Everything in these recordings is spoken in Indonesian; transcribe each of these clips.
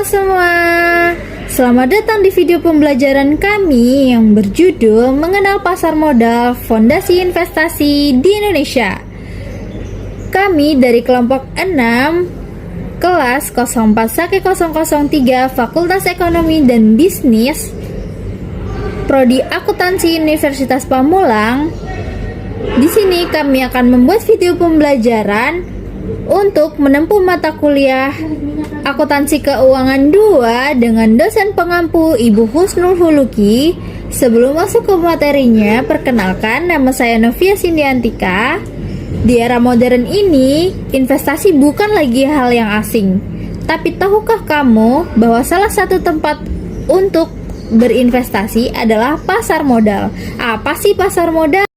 semua, selamat datang di video pembelajaran kami yang berjudul Mengenal Pasar Modal Fondasi Investasi di Indonesia. Kami dari kelompok 6, kelas 04-1003 Fakultas Ekonomi dan Bisnis, Prodi Akuntansi Universitas Pamulang. Di sini kami akan membuat video pembelajaran untuk menempuh mata kuliah Akuntansi Keuangan 2 dengan dosen pengampu Ibu Husnul Huluki. Sebelum masuk ke materinya, perkenalkan nama saya Novia Sindiantika. Di era modern ini, investasi bukan lagi hal yang asing. Tapi tahukah kamu bahwa salah satu tempat untuk berinvestasi adalah pasar modal? Apa sih pasar modal?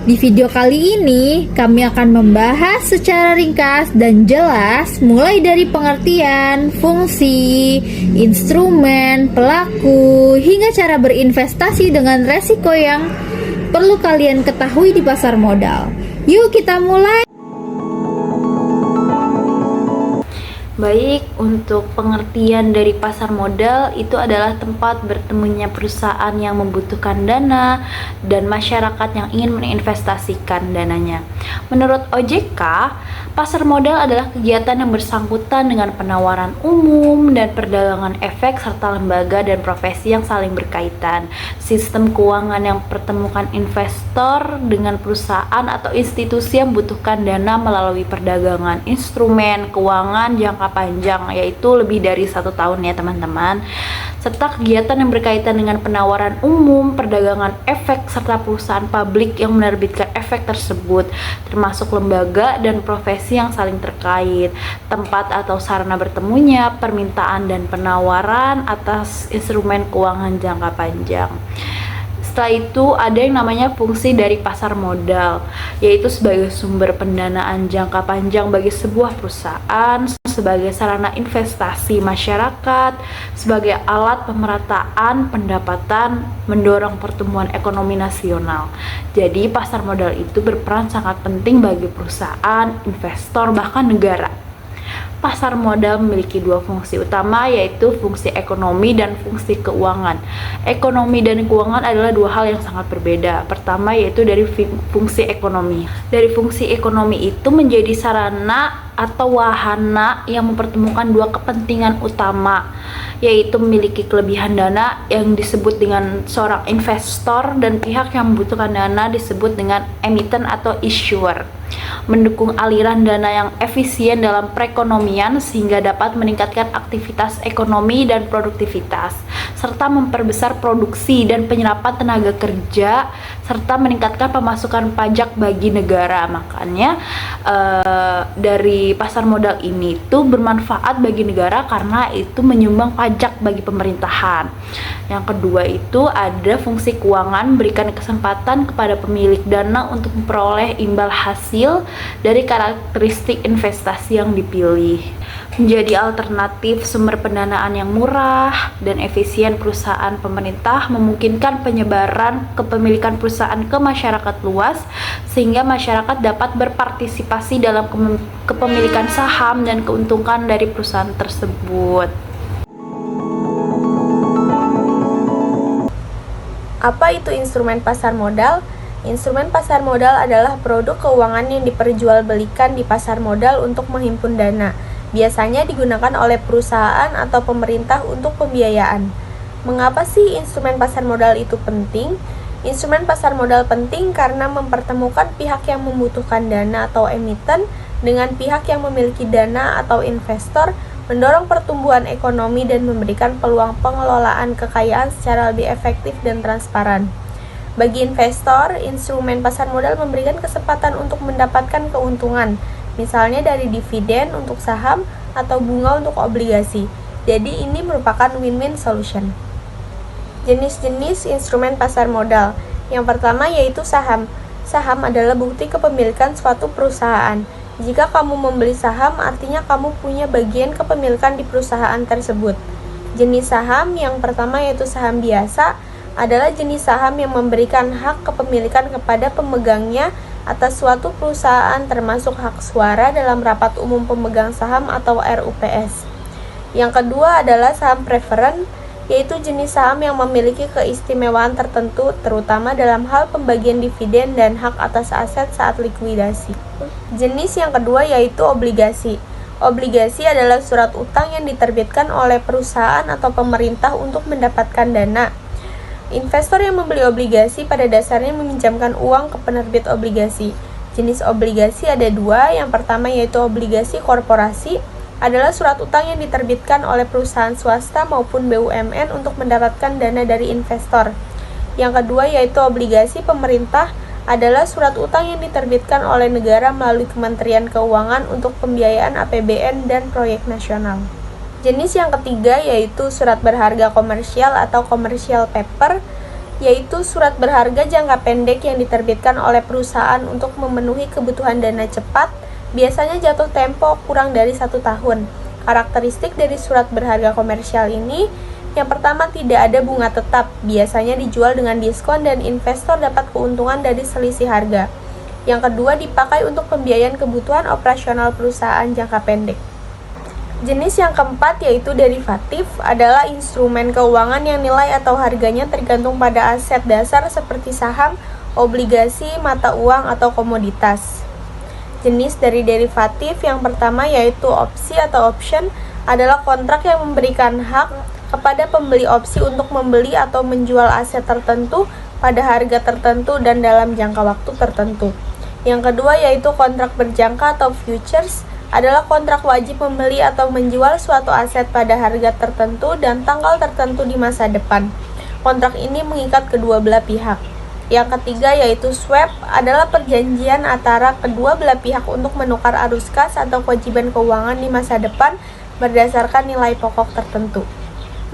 Di video kali ini, kami akan membahas secara ringkas dan jelas mulai dari pengertian, fungsi, instrumen, pelaku, hingga cara berinvestasi dengan resiko yang perlu kalian ketahui di pasar modal. Yuk kita mulai! Baik, untuk pengertian dari pasar modal itu adalah tempat bertemunya perusahaan yang membutuhkan dana dan masyarakat yang ingin menginvestasikan dananya. Menurut OJK, pasar modal adalah kegiatan yang bersangkutan dengan penawaran umum dan perdagangan efek serta lembaga dan profesi yang saling berkaitan. Sistem keuangan yang pertemukan investor dengan perusahaan atau institusi yang membutuhkan dana melalui perdagangan instrumen keuangan jangka panjang, yaitu lebih dari 1 tahun ya teman-teman, serta kegiatan yang berkaitan dengan penawaran umum, perdagangan efek, serta perusahaan publik yang menerbitkan efek tersebut, termasuk lembaga dan profesi yang saling terkait, tempat atau sarana bertemunya permintaan dan penawaran atas instrumen keuangan jangka panjang. Setelah itu ada yang namanya fungsi dari pasar modal, yaitu sebagai sumber pendanaan jangka panjang bagi sebuah perusahaan, sebagai sarana investasi masyarakat, sebagai alat pemerataan pendapatan, mendorong pertumbuhan ekonomi nasional. Jadi pasar modal itu berperan sangat penting bagi perusahaan, investor, bahkan negara. Pasar modal memiliki 2 fungsi utama, yaitu fungsi ekonomi dan fungsi keuangan. Ekonomi dan keuangan adalah 2 hal yang sangat berbeda. Pertama yaitu dari fungsi ekonomi. Dari fungsi ekonomi itu menjadi sarana atau wahana yang mempertemukan 2 kepentingan utama, yaitu memiliki kelebihan dana yang disebut dengan seorang investor dan pihak yang membutuhkan dana disebut dengan emiten atau issuer. Mendukung aliran dana yang efisien dalam perekonomian sehingga dapat meningkatkan aktivitas ekonomi dan produktivitas, serta memperbesar produksi dan penyerapan tenaga kerja, serta meningkatkan pemasukan pajak bagi negara. Makanya dari pasar modal ini tuh bermanfaat bagi negara karena itu menyumbang pajak bagi pemerintahan. Yang kedua itu ada fungsi keuangan, berikan kesempatan kepada pemilik dana untuk memperoleh imbal hasil dari karakteristik investasi yang dipilih. Menjadi alternatif sumber pendanaan yang murah dan efisien perusahaan pemerintah, memungkinkan penyebaran kepemilikan perusahaan ke masyarakat luas sehingga masyarakat dapat berpartisipasi dalam kepemilikan saham dan keuntungan dari perusahaan tersebut. Apa itu instrumen pasar modal? Instrumen pasar modal adalah produk keuangan yang diperjualbelikan di pasar modal untuk menghimpun dana. Biasanya digunakan oleh perusahaan atau pemerintah untuk pembiayaan. Mengapa sih instrumen pasar modal itu penting? Instrumen pasar modal penting karena mempertemukan pihak yang membutuhkan dana atau emiten dengan pihak yang memiliki dana atau investor, mendorong pertumbuhan ekonomi dan memberikan peluang pengelolaan kekayaan secara lebih efektif dan transparan. Bagi investor, instrumen pasar modal memberikan kesempatan untuk mendapatkan keuntungan, misalnya dari dividen untuk saham atau bunga untuk obligasi. Jadi ini merupakan win-win solution. Jenis-jenis instrumen pasar modal. Yang pertama yaitu saham. Saham adalah bukti kepemilikan suatu perusahaan. Jika kamu membeli saham, artinya kamu punya bagian kepemilikan di perusahaan tersebut. Jenis saham yang pertama yaitu saham biasa, adalah jenis saham yang memberikan hak kepemilikan kepada pemegangnya atas suatu perusahaan termasuk hak suara dalam rapat umum pemegang saham atau RUPS. Yang kedua adalah saham preferen, yaitu jenis saham yang memiliki keistimewaan tertentu terutama dalam hal pembagian dividen dan hak atas aset saat likuidasi. Jenis yang kedua yaitu obligasi. Obligasi adalah surat utang yang diterbitkan oleh perusahaan atau pemerintah untuk mendapatkan dana. Investor yang membeli obligasi pada dasarnya meminjamkan uang ke penerbit obligasi. Jenis obligasi ada dua. Yang pertama yaitu obligasi korporasi, adalah surat utang yang diterbitkan oleh perusahaan swasta maupun BUMN untuk mendapatkan dana dari investor. Yang kedua yaitu obligasi pemerintah, adalah surat utang yang diterbitkan oleh negara melalui Kementerian Keuangan untuk pembiayaan APBN dan proyek nasional. Jenis yang ketiga yaitu surat berharga komersial atau commercial paper, yaitu surat berharga jangka pendek yang diterbitkan oleh perusahaan untuk memenuhi kebutuhan dana cepat, biasanya jatuh tempo kurang dari 1 tahun. Karakteristik dari surat berharga komersial ini, yang pertama tidak ada bunga tetap, biasanya dijual dengan diskon dan investor dapat keuntungan dari selisih harga. Yang kedua dipakai untuk pembiayaan kebutuhan operasional perusahaan jangka pendek. Jenis yang keempat yaitu derivatif, adalah instrumen keuangan yang nilai atau harganya tergantung pada aset dasar seperti saham, obligasi, mata uang, atau komoditas. Jenis dari derivatif yang pertama yaitu opsi atau option, adalah kontrak yang memberikan hak kepada pembeli opsi untuk membeli atau menjual aset tertentu pada harga tertentu dan dalam jangka waktu tertentu. Yang kedua yaitu kontrak berjangka atau futures, adalah kontrak wajib membeli atau menjual suatu aset pada harga tertentu dan tanggal tertentu di masa depan. Kontrak ini mengikat kedua belah pihak. Yang ketiga yaitu swap, adalah perjanjian antara kedua belah pihak untuk menukar arus kas atau kewajiban keuangan di masa depan berdasarkan nilai pokok tertentu.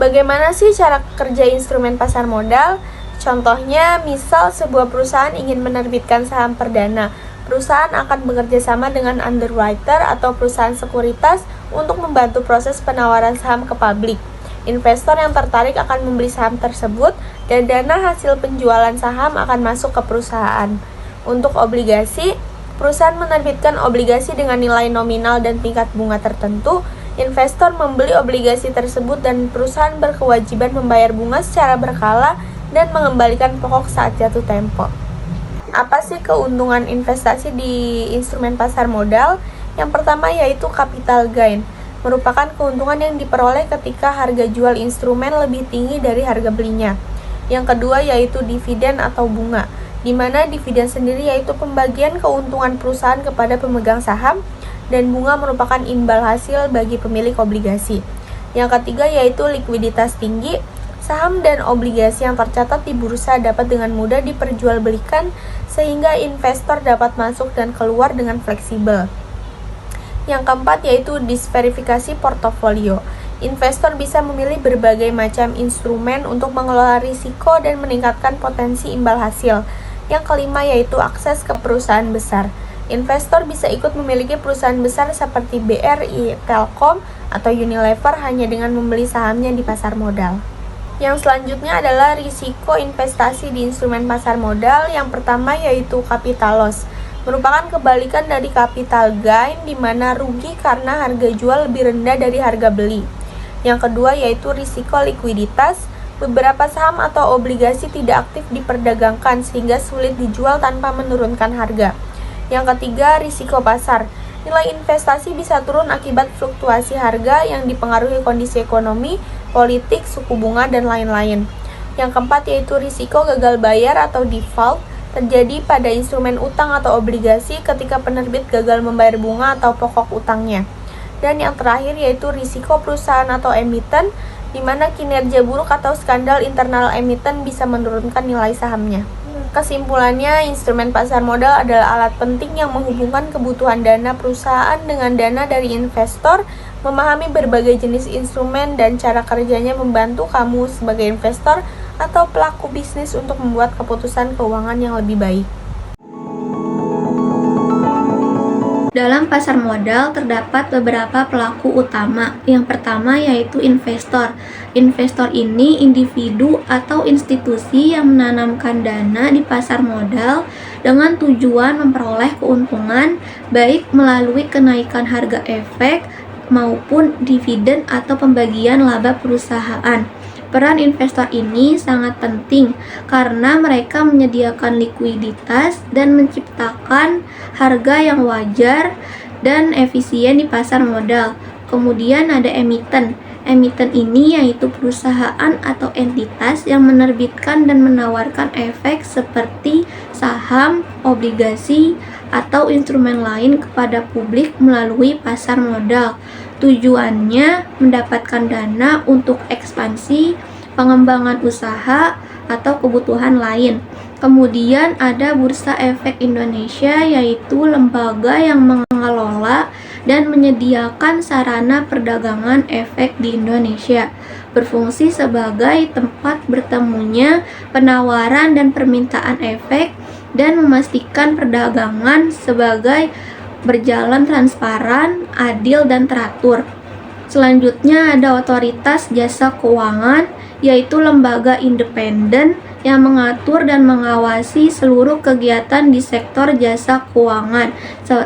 Bagaimana sih cara kerja instrumen pasar modal? Contohnya, misal sebuah perusahaan ingin menerbitkan saham perdana. Perusahaan akan bekerja sama dengan underwriter atau perusahaan sekuritas untuk membantu proses penawaran saham ke publik. Investor yang tertarik akan membeli saham tersebut dan dana hasil penjualan saham akan masuk ke perusahaan. Untuk obligasi, perusahaan menerbitkan obligasi dengan nilai nominal dan tingkat bunga tertentu. Investor membeli obligasi tersebut dan perusahaan berkewajiban membayar bunga secara berkala dan mengembalikan pokok saat jatuh tempo. Apa sih keuntungan investasi di instrumen pasar modal? Yang pertama yaitu capital gain, merupakan keuntungan yang diperoleh ketika harga jual instrumen lebih tinggi dari harga belinya. Yang kedua yaitu dividen atau bunga, di mana dividen sendiri yaitu pembagian keuntungan perusahaan kepada pemegang saham, dan bunga merupakan imbal hasil bagi pemilik obligasi. Yang ketiga yaitu likuiditas tinggi, saham dan obligasi yang tercatat di bursa dapat dengan mudah diperjualbelikan sehingga investor dapat masuk dan keluar dengan fleksibel. Yang keempat yaitu diversifikasi portofolio. Investor bisa memilih berbagai macam instrumen untuk mengelola risiko dan meningkatkan potensi imbal hasil. Yang kelima yaitu akses ke perusahaan besar. Investor bisa ikut memiliki perusahaan besar seperti BRI, Telkom, atau Unilever hanya dengan membeli sahamnya di pasar modal. Yang selanjutnya adalah risiko investasi di instrumen pasar modal. Yang pertama yaitu capital loss, merupakan kebalikan dari capital gain di mana rugi karena harga jual lebih rendah dari harga beli. Yang kedua yaitu risiko likuiditas, beberapa saham atau obligasi tidak aktif diperdagangkan sehingga sulit dijual tanpa menurunkan harga. Yang ketiga risiko pasar, nilai investasi bisa turun akibat fluktuasi harga yang dipengaruhi kondisi ekonomi, politik, suku bunga, dan lain-lain. Yang keempat yaitu risiko gagal bayar atau default, terjadi pada instrumen utang atau obligasi ketika penerbit gagal membayar bunga atau pokok utangnya. Dan yang terakhir yaitu risiko perusahaan atau emiten, di mana kinerja buruk atau skandal internal emiten bisa menurunkan nilai sahamnya. Kesimpulannya, instrumen pasar modal adalah alat penting yang menghubungkan kebutuhan dana perusahaan dengan dana dari investor. Memahami berbagai jenis instrumen dan cara kerjanya membantu kamu sebagai investor atau pelaku bisnis untuk membuat keputusan keuangan yang lebih baik. Dalam pasar modal terdapat beberapa pelaku utama. Yang pertama yaitu investor. Investor ini individu atau institusi yang menanamkan dana di pasar modal dengan tujuan memperoleh keuntungan baik melalui kenaikan harga efek maupun dividen atau pembagian laba perusahaan. Peran investor ini sangat penting karena mereka menyediakan likuiditas dan menciptakan harga yang wajar dan efisien di pasar modal. Kemudian ada emiten. Emiten ini yaitu perusahaan atau entitas yang menerbitkan dan menawarkan efek seperti saham, obligasi, atau instrumen lain kepada publik melalui pasar modal. Tujuannya mendapatkan dana untuk ekspansi, pengembangan usaha, atau kebutuhan lain. Kemudian ada Bursa Efek Indonesia, yaitu lembaga yang mengelola dan menyediakan sarana perdagangan efek di Indonesia. Berfungsi sebagai tempat bertemunya penawaran dan permintaan efek dan memastikan perdagangan sebagai berjalan transparan, adil, dan teratur. Selanjutnya ada Otoritas Jasa Keuangan, yaitu lembaga independen yang mengatur dan mengawasi seluruh kegiatan di sektor jasa keuangan,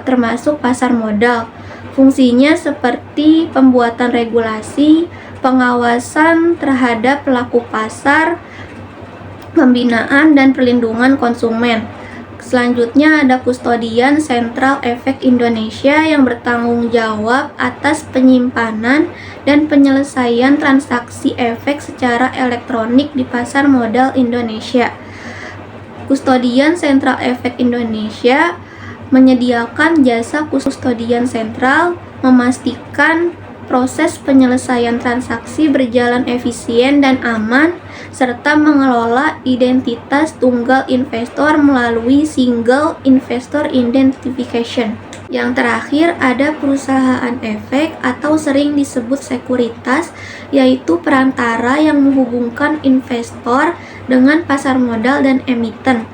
termasuk pasar modal. Fungsinya seperti pembuatan regulasi, pengawasan terhadap pelaku pasar, pembinaan dan perlindungan konsumen. Selanjutnya ada Kustodian Sentral Efek Indonesia yang bertanggung jawab atas penyimpanan dan penyelesaian transaksi efek secara elektronik di pasar modal Indonesia. Kustodian Sentral Efek Indonesia menyediakan jasa kustodian sentral, memastikan proses penyelesaian transaksi berjalan efisien dan aman, serta mengelola identitas tunggal investor melalui Single Investor Identification. Yang terakhir ada perusahaan efek atau sering disebut sekuritas, yaitu perantara yang menghubungkan investor dengan pasar modal dan emiten.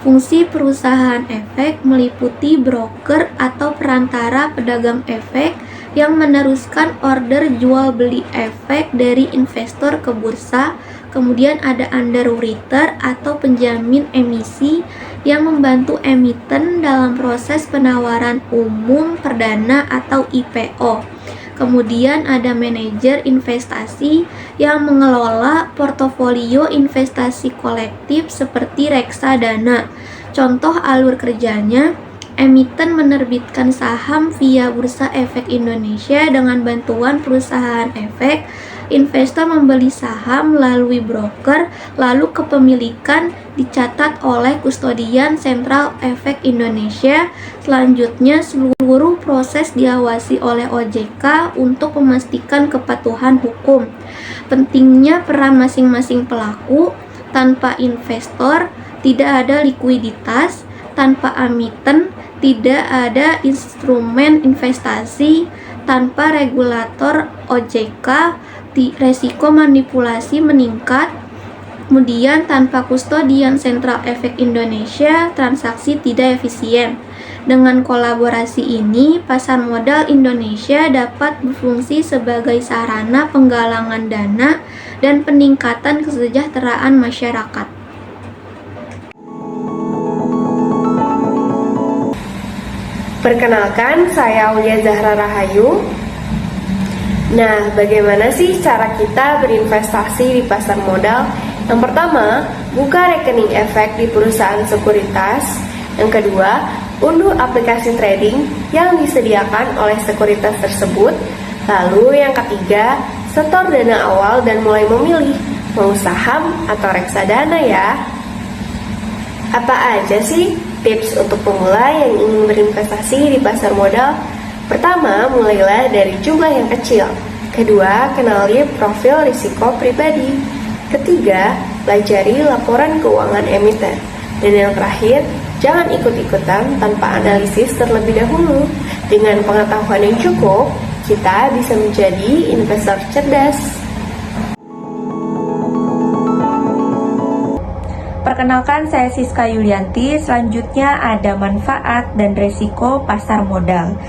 Fungsi perusahaan efek meliputi broker atau perantara pedagang efek yang meneruskan order jual beli efek dari investor ke bursa. Kemudian ada underwriter atau penjamin emisi yang membantu emiten dalam proses penawaran umum perdana atau IPO. Kemudian ada manajer investasi yang mengelola portofolio investasi kolektif seperti reksadana. Contoh alur kerjanya, emiten menerbitkan saham via Bursa Efek Indonesia dengan bantuan perusahaan efek. Investor membeli saham melalui broker, lalu kepemilikan dicatat oleh Kustodian Sentral Efek Indonesia. Selanjutnya seluruh proses diawasi oleh OJK untuk memastikan kepatuhan hukum. Pentingnya peran masing-masing pelaku. Tanpa investor tidak ada likuiditas, tanpa emiten tidak ada instrumen investasi, tanpa regulator OJK resiko manipulasi meningkat. Kemudian tanpa Kustodian Sentral Efek Indonesia transaksi tidak efisien. Dengan kolaborasi ini, pasar modal Indonesia dapat berfungsi sebagai sarana penggalangan dana dan peningkatan kesejahteraan masyarakat. Perkenalkan, saya Aulia Zahra Rahayu. Nah, bagaimana sih cara kita berinvestasi di pasar modal? Yang pertama, buka rekening efek di perusahaan sekuritas. Yang kedua, unduh aplikasi trading yang disediakan oleh sekuritas tersebut. Lalu yang ketiga, setor dana awal dan mulai memilih mau saham atau reksadana ya. Apa aja sih tips untuk pemula yang ingin berinvestasi di pasar modal? Pertama, mulailah dari jumlah yang kecil. Kedua, kenali profil risiko pribadi. Ketiga, pelajari laporan keuangan emiten. Dan yang terakhir, jangan ikut-ikutan tanpa analisis terlebih dahulu. Dengan pengetahuan yang cukup, kita bisa menjadi investor cerdas. Perkenalkan, saya Siska Yulianti. Selanjutnya ada manfaat dan resiko pasar modal.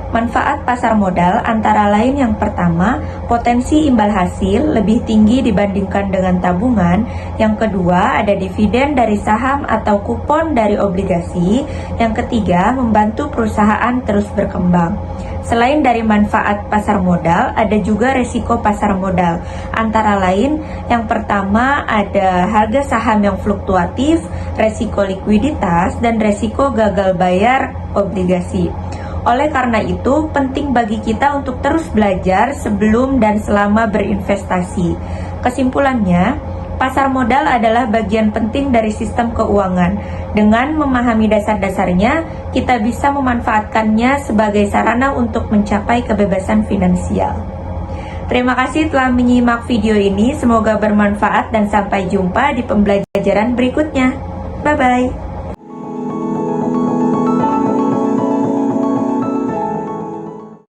Manfaat pasar modal antara lain yang pertama, potensi imbal hasil lebih tinggi dibandingkan dengan tabungan. Yang kedua, ada dividen dari saham atau kupon dari obligasi. Yang ketiga, membantu perusahaan terus berkembang. Selain dari manfaat pasar modal, ada juga resiko pasar modal. Antara lain, yang pertama ada harga saham yang fluktuatif, resiko likuiditas, dan resiko gagal bayar obligasi. Oleh karena itu, penting bagi kita untuk terus belajar sebelum dan selama berinvestasi. Kesimpulannya, pasar modal adalah bagian penting dari sistem keuangan. Dengan memahami dasar-dasarnya, kita bisa memanfaatkannya sebagai sarana untuk mencapai kebebasan finansial. Terima kasih telah menyimak video ini, semoga bermanfaat dan sampai jumpa di pembelajaran berikutnya. Bye-bye.